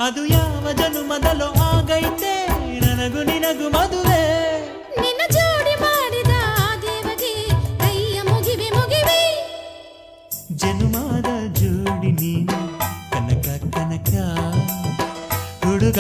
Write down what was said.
ಅದು ಯಾವ ಜನುಮದಲೋ ಆಗೈತೆ ನನಗೂ ನಿನಗೂ ಮದುವೆ ನಿನ್ನ ಜೋಡಿ ಮಾಡಿದ ಆ ದೇವಗೆ ಕೈಯ ಮುಗಿವೆ ಮುಗಿವೆ ಜನುಮದ ಜೋಡಿ ನೀನು ಕನಕ ಕನಕ ಹುಡುಗ